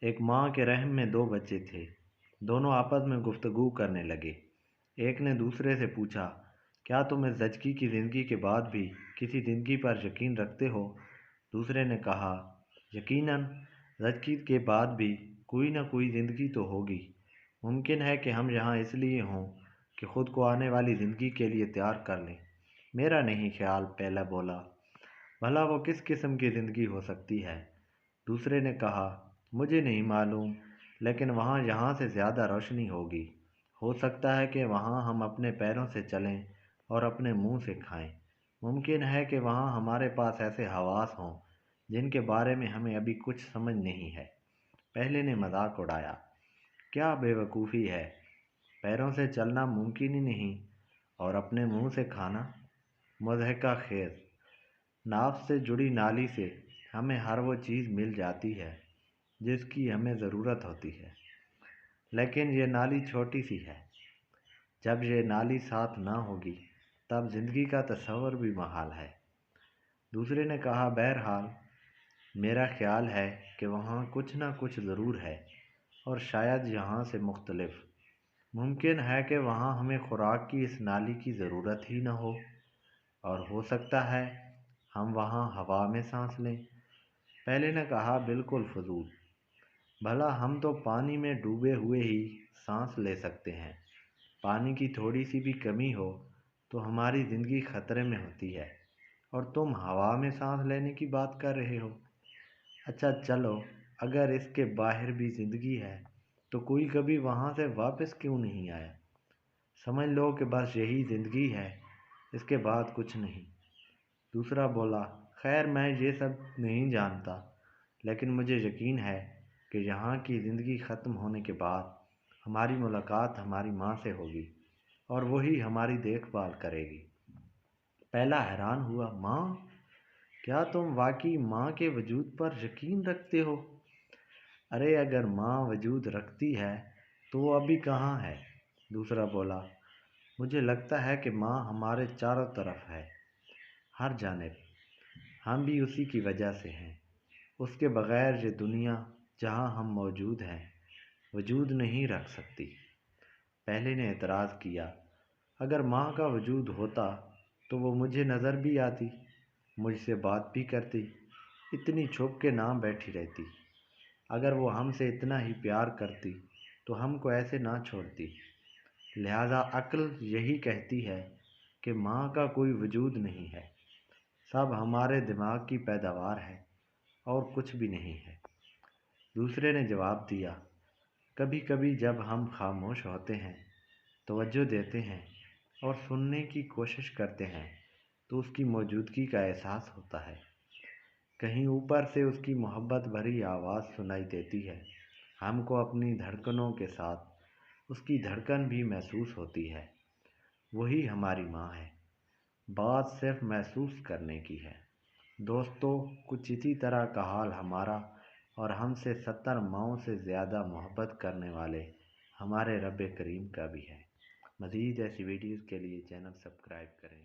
ایک ماں کے رحم میں دو بچے تھے۔ دونوں آپس میں گفتگو کرنے لگے۔ ایک نے دوسرے سے پوچھا، کیا تم اس زچگی کی زندگی کے بعد بھی کسی زندگی پر یقین رکھتے ہو؟ دوسرے نے کہا، یقیناً زچگی کے بعد بھی کوئی نہ کوئی زندگی تو ہوگی۔ ممکن ہے کہ ہم یہاں اس لیے ہوں کہ خود کو آنے والی زندگی کے لیے تیار کر لیں۔ میرا نہیں خیال، پہلا بولا۔ بھلا وہ کس قسم کی زندگی ہو سکتی ہے؟ دوسرے نے کہا، مجھے نہیں معلوم، لیکن وہاں یہاں سے زیادہ روشنی ہوگی۔ ہو سکتا ہے کہ وہاں ہم اپنے پیروں سے چلیں اور اپنے منہ سے کھائیں۔ ممکن ہے کہ وہاں ہمارے پاس ایسے حواس ہوں جن کے بارے میں ہمیں ابھی کچھ سمجھ نہیں ہے۔ پہلے نے مذاق اڑایا، کیا بے وقوفی ہے، پیروں سے چلنا ممکن ہی نہیں اور اپنے منہ سے کھانا؟ مضحکہ خیز، ناف سے جڑی نالی سے ہمیں ہر وہ چیز مل جاتی ہے جس کی ہمیں ضرورت ہوتی ہے، لیکن یہ نالی چھوٹی سی ہے۔ جب یہ نالی ساتھ نہ ہوگی تب زندگی کا تصور بھی محال ہے۔ دوسرے نے کہا، بہرحال میرا خیال ہے کہ وہاں کچھ نہ کچھ ضرور ہے، اور شاید یہاں سے مختلف۔ ممکن ہے کہ وہاں ہمیں خوراک کی اس نالی کی ضرورت ہی نہ ہو، اور ہو سکتا ہے ہم وہاں ہوا میں سانس لیں۔ پہلے نے کہا، بالکل فضول، بھلا ہم تو پانی میں ڈوبے ہوئے ہی سانس لے سکتے ہیں۔ پانی کی تھوڑی سی بھی کمی ہو تو ہماری زندگی خطرے میں ہوتی ہے، اور تم ہوا میں سانس لینے کی بات کر رہے ہو۔ اچھا چلو، اگر اس کے باہر بھی زندگی ہے تو کوئی کبھی وہاں سے واپس کیوں نہیں آیا؟ سمجھ لو کہ بس یہی زندگی ہے، اس کے بعد کچھ نہیں۔ دوسرا بولا، خیر میں یہ سب نہیں جانتا، لیکن مجھے یقین ہے کہ یہاں کی زندگی ختم ہونے کے بعد ہماری ملاقات ہماری ماں سے ہوگی، اور وہی ہماری دیکھ بھال کرے گی۔ پہلا حیران ہوا، ماں؟ کیا تم واقعی ماں کے وجود پر یقین رکھتے ہو؟ ارے اگر ماں وجود رکھتی ہے تو وہ ابھی کہاں ہے؟ دوسرا بولا، مجھے لگتا ہے کہ ماں ہمارے چاروں طرف ہے، ہر جانب۔ ہم بھی اسی کی وجہ سے ہیں۔ اس کے بغیر یہ دنیا جہاں ہم موجود ہیں وجود نہیں رکھ سکتی۔ پہلے نے اعتراض کیا، اگر ماں کا وجود ہوتا تو وہ مجھے نظر بھی آتی، مجھ سے بات بھی کرتی، اتنی چھپ کے نہ بیٹھی رہتی۔ اگر وہ ہم سے اتنا ہی پیار کرتی تو ہم کو ایسے نہ چھوڑتی۔ لہذا عقل یہی کہتی ہے کہ ماں کا کوئی وجود نہیں ہے، سب ہمارے دماغ کی پیداوار ہے اور کچھ بھی نہیں ہے۔ دوسرے نے جواب دیا، کبھی کبھی جب ہم خاموش ہوتے ہیں، توجہ دیتے ہیں اور سننے کی کوشش کرتے ہیں تو اس کی موجودگی کا احساس ہوتا ہے۔ کہیں اوپر سے اس کی محبت بھری آواز سنائی دیتی ہے۔ ہم کو اپنی دھڑکنوں کے ساتھ اس کی دھڑکن بھی محسوس ہوتی ہے۔ وہی ہماری ماں ہے، بات صرف محسوس کرنے کی ہے۔ دوستو، کچھ اسی طرح کا حال ہمارا اور ہم سے 70 ماؤں سے زیادہ محبت کرنے والے ہمارے رب کریم کا بھی ہے۔ مزید ایسی ویڈیوز کے لیے چینل سبسکرائب کریں۔